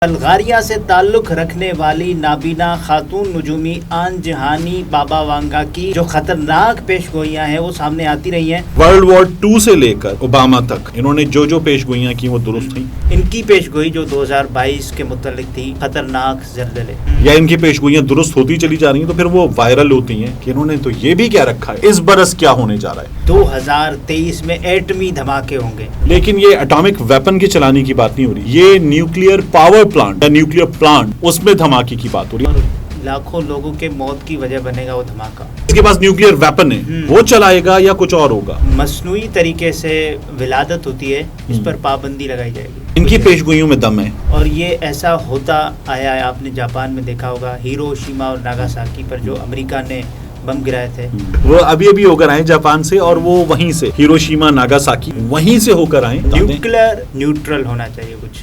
Bulgaria سے تعلق رکھنے والی نابینا خاتون نجومی آن جہانی بابا وانگا کی جو خطرناک پیش گوئیاں ہیں وہ سامنے آتی رہی ہیں۔ ورلڈ وار 2 سے لے کر اوباما تک انہوں نے جو پیش گوئیاں کی وہ درست تھیں۔ ان کی پیش گوئی جو 2022 کے متعلق تھی خطرناک زلزلے، یا ان کی پیش گوئیاں درست ہوتی چلی جا رہی ہیں تو پھر وہ وائرل ہوتی ہیں کہ انہوں نے تو یہ بھی کیا رکھا ہے اس برس کیا ہونے جا رہا ہے، 2023 میں ایٹمی دھماکے ہوں گے۔ لیکن یہ اٹامک ویپن کے چلانے کی بات نہیں ہو رہی، یہ نیوکلیئر پاور پلانٹ یا نیوکلیئر پلانٹ اس میں دھماکے کی بات ہو رہی ہے۔ لاکھوں لوگوں کے موت کی وجہ بنے گا وہ دھماکہ۔ اس کے پاس نیوکلیئر ویپن ہے، وہ چلائے گا یا کچھ اور ہوگا۔ مصنوعی طریقے سے ولادت ہوتی ہے، اس پر پابندی لگائی جائے گی۔ ان کی پیش گوئیوں میں دم ہے، اور یہ ایسا ہوتا آیا ہے، آپ نے جاپان میں دیکھا ہوگا ہیروشیما اور ناگاساکی پر جو امریکہ نے بم گرائے تھے، وہ ابھی ہو کر آئے جاپان سے، اور وہ وہیں سے ہیروشیما ناگاساکی وہیں سے ہو کر آئے۔ نیوکلیئر نیوٹرل ہونا چاہیے کچھ۔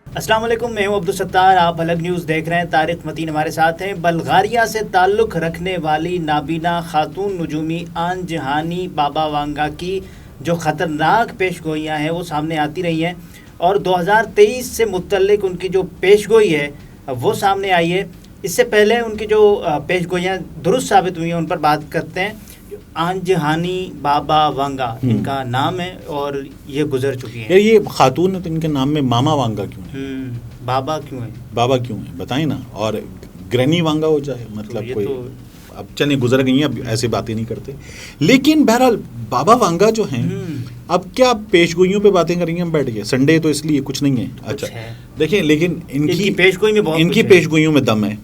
السلام علیکم، میں ہوں عبدالستار، آپ الگ نیوز دیکھ رہے ہیں۔ طارق متین ہمارے ساتھ ہیں۔ بلغاریہ سے تعلق رکھنے والی نابینا خاتون نجومی آن جہانی بابا وانگا کی جو خطرناک پیش گوئیاں ہیں وہ سامنے آتی رہی ہیں، اور 2023 سے متعلق ان کی جو پیش گوئی ہے وہ سامنے آئی ہے۔ اس سے پہلے ان کی جو پیش گوئیاں درست ثابت ہوئی ہیں ان پر بات کرتے ہیں۔ آن جہانی بابا وانگا ان کا نام ہے اور یہ گزر چکی ہیں۔ یہ خاتون ہے تو ان کے نام میں ماما وانگا کیوں ہے؟ بابا کیوں ہے؟ بابا کیوں ہے بتائیں نا، اور گرینی وانگا ہو جائے، مطلب کوئی اب چلیں گزر گئی ہیں، اب ایسی باتیں نہیں کرتے۔ لیکن بہرحال بابا وانگا جو ہیں، اب کیا پیش گوئیوں پہ باتیں کریں گے ہم بیٹھ کے؟ سنڈے تو اس لیے کچھ نہیں ہے۔ اچھا دیکھیں، لیکن ان کی پیش گوئی میں بہت ان کی پیش گوئیوں میں دم ہے،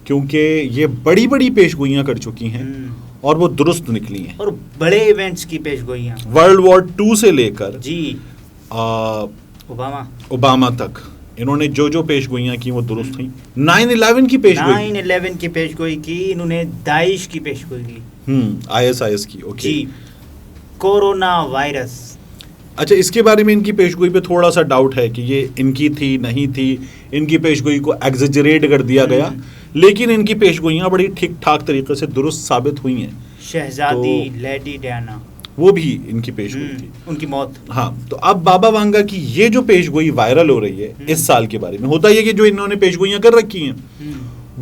کیونکہ یہ بڑی بڑی پیش گوئیاں کر چکی ہیں اور وہ درست نکلی ہیں، اور بڑے ایونٹس کی پیش گوئیاں ورلڈ وار 2 سے لے کر اوباما تک انہوں نے جو پیش گوئیاں کی وہ درست تھیں۔ 9/11 کی پیش گوئی، 9/11 کی پیش گوئی کی انہوں نے، داعش کی پیش گوئی کی، ISIS کی، اوکے جی، کورونا وائرس۔ اچھا، اس کے بارے میں ان کی پیش گوئی پہ تھوڑا سا ڈاؤٹ ہے کہ یہ ان کی تھی نہیں تھی، ان کی پیش گوئی کو ایگزیجریٹ کر دیا گیا، لیکن ان کی پیش گوئیاں بڑی ٹھیک ٹھاک طریقے سے درست ثابت ہوئی ہیں۔ شہزادی لیڈی ڈیانا، وہ بھی ان کی پیش گوئی تھی، ان کی موت۔ ہاں، تو اب بابا وانگا کی یہ جو پیش گوئی وائرل ہو رہی ہے اس سال کے بارے میں، ہوتا یہ کہ جو انہوں نے پیش گوئیاں کر رکھی ہیں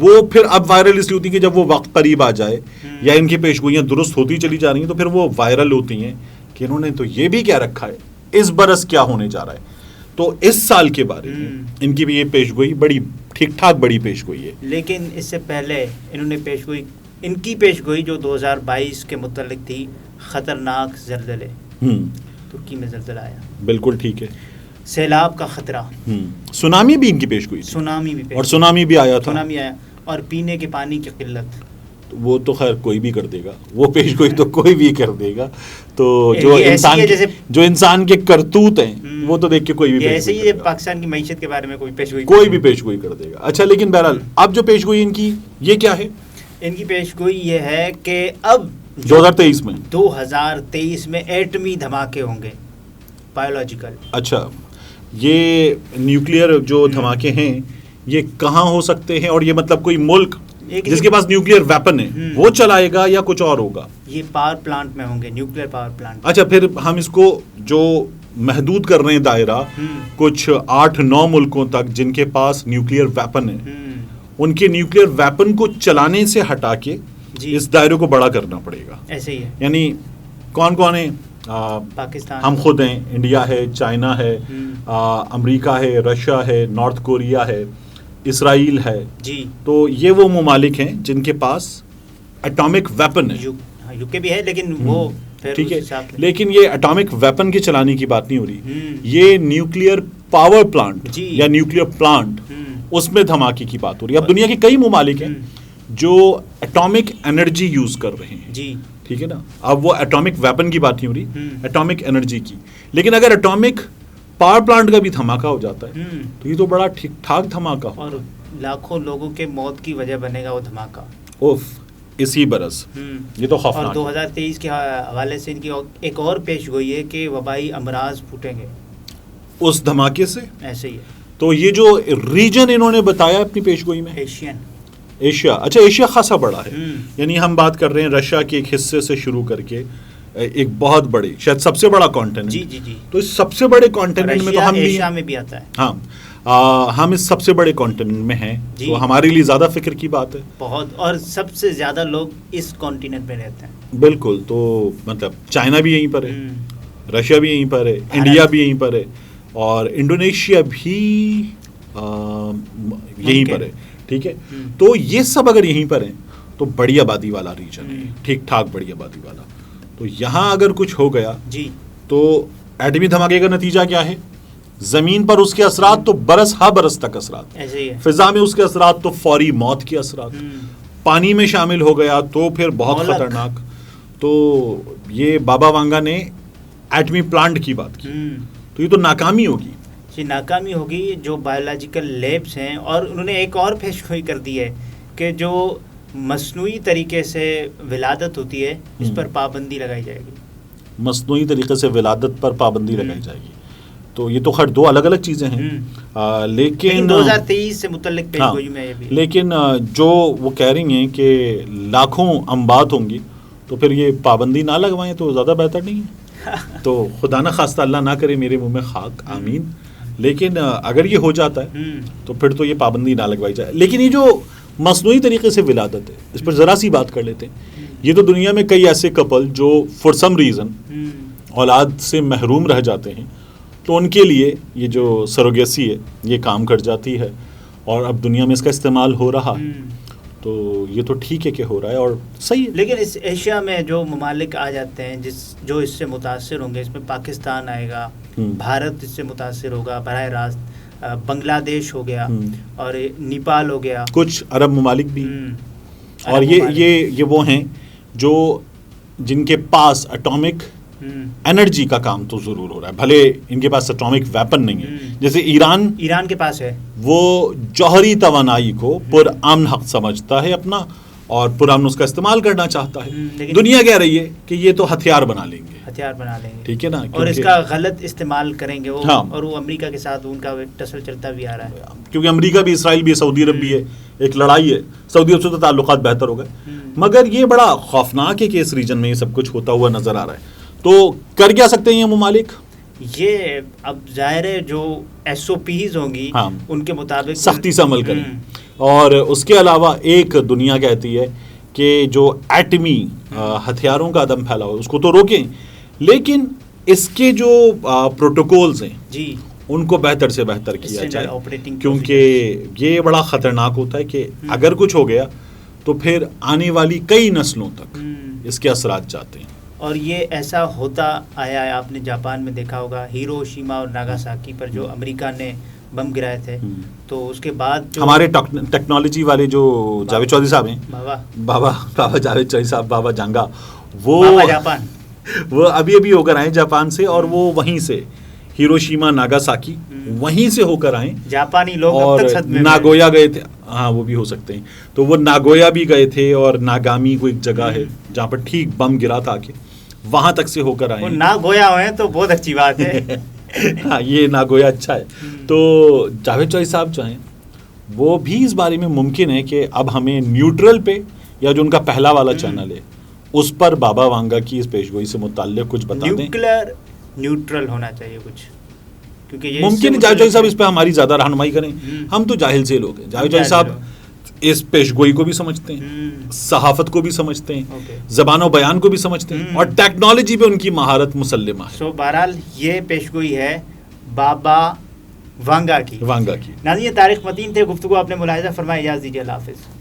وہ پھر اب وائرل اس لیے ہوتی ہیں کہ جب وہ وقت قریب آ جائے یا ان کی پیش گوئیاں درست ہوتی چلی جا رہی ہیں تو پھر وہ وائرل ہوتی ہیں کہ انہوں نے تو یہ بھی کیا رکھا ہے اس برس کیا ہونے جا رہا ہے۔ تو اس سال کے بارے میں ان کی بھی یہ پیش گوئی بڑی ٹھیک ٹھاک بڑی پیش گوئی ہے۔ لیکن اس سے پہلے انہوں نے ان کی پیش گوئی جو 2022 کے متعلق تھی خطرناک زلزلے، ترکی میں زلزلہ آیا، بالکل ٹھیک ہے، سیلاب کا خطرہ، سونامی بھی ان کی پیش گوئی تھی، سونامی بھی، اور سونامی بھی آیا تھا، سونامی آیا، اور پینے کے پانی کی قلت۔ وہ تو خیر کوئی بھی کر دے گا، وہ پیش گوئی تو کوئی بھی کر دے گا، تو جو انسان کے کرتوت ہیں وہ تو دیکھ کے کوئی بھی، ایسے ہی پاکستان کی معیشت کے بارے میں کوئی پیش گوئی، کوئی بھی پیش گوئی کر دے گا۔ اچھا، لیکن بہرحال اب جو پیش گوئی ان کی یہ کیا ہے؟ ان کی پیش گوئی یہ ہے کہ اب 2023 میں ایٹمی دھماکے ہوں گے، بایولوجیکل۔ اچھا، یہ نیوکلیئر جو دھماکے ہیں یہ کہاں ہو سکتے ہیں، اور یہ مطلب کوئی ملک جس کے پاس نیوکلیئر ویپن ہے وہ چلائے گا یا کچھ اور ہوگا؟ یہ پاور پلانٹ میں ہوں گے، نیوکلیئر پاور پلانٹ۔ اچھا، پھر ہم اس کو جو محدود کر رہے ہیں دائرہ کچھ 8-9 ملکوں تک جن کے پاس نیوکلیئر ویپن ہے، ان کے نیوکلیئر ویپن کو چلانے سے ہٹا کے اس دائرے کو بڑا کرنا پڑے گا۔ ایسے ہی ہے، یعنی کون کون ہیں؟ پاکستان، ہم خود ہیں، انڈیا ہے، چائنا ہے، امریکہ ہے، رشیا ہے، نارتھ کوریا ہے، اسرائیل ہے، جی، تو یہ وہ ممالک ہیں جن کے پاس اٹامک ویپن ہے۔ یو کے بھی ہے، لیکن وہ ٹھیک ہے، لیکن یہ اٹامک ویپن کے چلانے کی بات نہیں ہو رہی، یہ نیوکلیئر پاور پلانٹ یا نیوکلیئر پلانٹ اس میں دھماکے کی بات ہو رہی ہے۔ اب دنیا کے کئی ممالک ہیں جو اٹامک انرجی یوز کر رہے ہیں، جی، ٹھیک ہے نا۔ اب وہ اٹامک ویپن کی بات نہیں ہو رہی، اٹامک انرجی کی، لیکن اگر اٹامک پاور پلانٹ کا بھی دھماکہ ہو جاتا ہے تو یہ تو بڑا ٹھیک ٹھاک دھماکہ ہو، اور لاکھوں لوگوں کے موت کی وجہ بنے گا وہ دھماکہ، اوف، اسی برس، یہ تو خوفناک۔ اور 2023 کے حوالے سے ان کی ایک اور پیش گوئی ہے کہ وبائی امراض پھوٹیں گے اس دھماکے سے، ایسے ہی ہے۔ تو یہ جو ریجن انہوں نے بتایا اپنی پیش گوئی میں، ایشیا، اچھا ایشیا خاصا بڑا ہے، یعنی ہم بات کر رہے ہیں رشیا کے ایک حصے سے شروع کر کے ایک بہت بڑے شاید سب سے بڑا کانٹیننٹ. جی جی جی. تو اس سب سے بڑے کانٹیننٹ میں تو ہم ایشیا میں بھی آتا ہے. ہاں ہم اس سب سے بڑے کانٹیننٹ میں ہیں، تو ہمارے لیے زیادہ فکر کی بات ہے بہت، اور سب سے زیادہ لوگ اس کانٹیننٹ میں رہتے ہیں. بالکل. تو مطلب چائنا بھی یہیں پر ہے، رشیا بھی یہیں پر ہے، انڈیا بھی یہیں پر ہے، اور انڈونیشیا بھی یہیں پر ہے. ٹھیک ہے، تو یہ سب اگر یہیں پر ہیں تو بڑی آبادی والا ریجن ہے، ٹھیک ٹھاک بڑی آبادی والا. تو یہاں اگر کچھ ہو گیا جی تو ایٹمی دھماکے کا نتیجہ کیا ہے؟ زمین پر اس کے اثرات تو برس ہا برس تک اثرات، فضا میں اس کے اثرات تو فوری موت کے اثرات، پانی میں شامل ہو گیا تو پھر بہت خطرناک. تو یہ بابا وانگا نے ایٹمی پلانٹ کی بات کی، تو یہ تو ناکامی ہوگی. جی ناکامی ہوگی. جو بایولوجیکل لیبس ہیں، اور انہوں نے ایک اور پیشگوئی کر دی ہے کہ جو مصنوعی طریقے سے ولادت ہوتی ہے اس پر پابندی لگائی جائے گی. مصنوعی طریقے سے ولادت پر پابندی لگائی جائے گی. تو یہ تو خیر دو الگ الگ چیزیں ہیں، لیکن 2023 سے متعلق پیشگوئی میں یہ بھی، لیکن جو وہ کہہ رہی ہیں کہ لاکھوں اموات ہوں گی تو پھر یہ پابندی نہ لگوائیں تو زیادہ بہتر نہیں ہے. تو خدا نہ خواستہ اللہ نہ کرے میرے منہ میں خاک، آمین. لیکن اگر یہ ہو جاتا ہے تو پھر تو یہ پابندی نہ لگوائی جائے. لیکن یہ جو مصنوعی طریقے سے ولادت ہے اس پر ذرا سی بات کر لیتے ہیں. یہ تو دنیا میں کئی ایسے کپل جو فور سم ریزن اولاد سے محروم رہ جاتے ہیں، تو ان کے لیے یہ جو سروگیسی ہے یہ کام کر جاتی ہے، اور اب دنیا میں اس کا استعمال ہو رہا ہے. تو یہ تو ٹھیک ہے کہ ہو رہا ہے اور صحیح ہے. لیکن اس ایشیا میں جو ممالک آ جاتے ہیں جو اس سے متاثر ہوں گے، اس میں پاکستان آئے گا، بھارت اس سے متاثر ہوگا براہ راست، بنگلہ دیش ہو گیا اور نیپال ہو گیا، کچھ عرب ممالک بھی. اور یہ وہ ہیں جو جن کے پاس اٹامک انرجی کا کام تو ضرور ہو رہا ہے، بھلے ان کے پاس اٹامک ویپن نہیں ہے. جیسے ایران کے پاس ہے، وہ جوہری توانائی کو پرامن حق سمجھتا ہے اپنا، اور پرامن اس کا استعمال کرنا چاہتا ہے. دنیا کہہ رہی ہے کہ یہ تو ہتھیار بنا لیں گے، ٹھیک ہے نا، اور اس کا غلط استعمال کریں گے وہ. اور وہ امریکہ کے ساتھ ان کا ٹسل چلتا بھی آ رہا ہے، کیونکہ امریکہ بھی، اسرائیل بھی، سعودی عرب بھی ہے، ایک لڑائی ہے. سعودی عرب سے تو تعلقات بہتر ہو گئے، مگر یہ بڑا خوفناک ہے کہ اس ریجن میں یہ سب کچھ ہوتا ہوا نظر آ رہا ہے. تو کر کیا سکتے ہیں یہ ممالک؟ یہ اب ظاہر ہے جو SOPs ہوں گی ان کے مطابق سختی سے عمل کریں. اور اس کے علاوہ ایک دنیا کہتی ہے کہ جو ایٹمی ہتھیاروں کا عدم پھیلاؤ اس کو تو روکیں، لیکن اس کے جو پروٹوکولز ہیں جی ان کو بہتر سے بہتر کیا جائے، کیونکہ یہ بڑا خطرناک ہوتا ہے کہ اگر کچھ ہو گیا تو پھر آنے والی کئی نسلوں تک اس کے اثرات جاتے ہیں. اور یہ ایسا ہوتا آیا ہے. آپ نے جاپان میں دیکھا ہوگا ہیروشیما اور ناگاساکی پر جو امریکہ نے بم گرائے تھے، تو اس کے بعد ہمارے ٹیکنالوجی والے جو جاوید چودھری صاحب ہیں، بابا جاوید چودھری صاحب، بابا جانگا، وہ جاپان، وہ ابھی ہو کر آئے جاپان سے، اور وہ وہیں سے ہیروشیما ناگاساکی وہیں سے ہو کر آئے. جاپانی لوگ اور ناگویا گئے تھے، ہاں وہ بھی ہو سکتے ہیں. تو وہ ناگویا بھی گئے تھے، اور ناگامی کو ایک جگہ ہے جہاں پر ٹھیک بم گرا تھا کہ وہاں تک سے ہو کر آئے. ناگویا ہوئے تو بہت اچھی بات ہے. ہاں یہ ناگویا اچھا ہے. تو جاوید چودھری صاحب جو ہیں وہ بھی اس بارے میں ممکن ہے کہ اب ہمیں نیوٹرل پہ، یا جو ان کا پہلا والا چینل ہے اس پر بابا وانگا کی اس پیشگوئی سے متعلق کچھ بتا دیں. نیوٹرل ہونا چاہیے کچھ، کیونکہ ممکن ہے جاوید چودھری صاحب اس پہ ہماری زیادہ رہنمائی کریں. ہم تو جاہل سے لوگ ہیں. جاوید چودھری صاحب اس پیشگوئی کو بھی سمجھتے ہیں، صحافت کو بھی سمجھتے ہیں، زبان و بیان کو بھی سمجھتے ہیں، اور ٹیکنالوجی پہ ان کی مہارت مسلمہ ہے. بہرحال یہ پیشگوئی ہے بابا وانگا کی. ناظرین طارق متین تھے، گفتگو آپ نے ملاحظہ فرمایا. اجازت دیجیے، اللہ حافظ.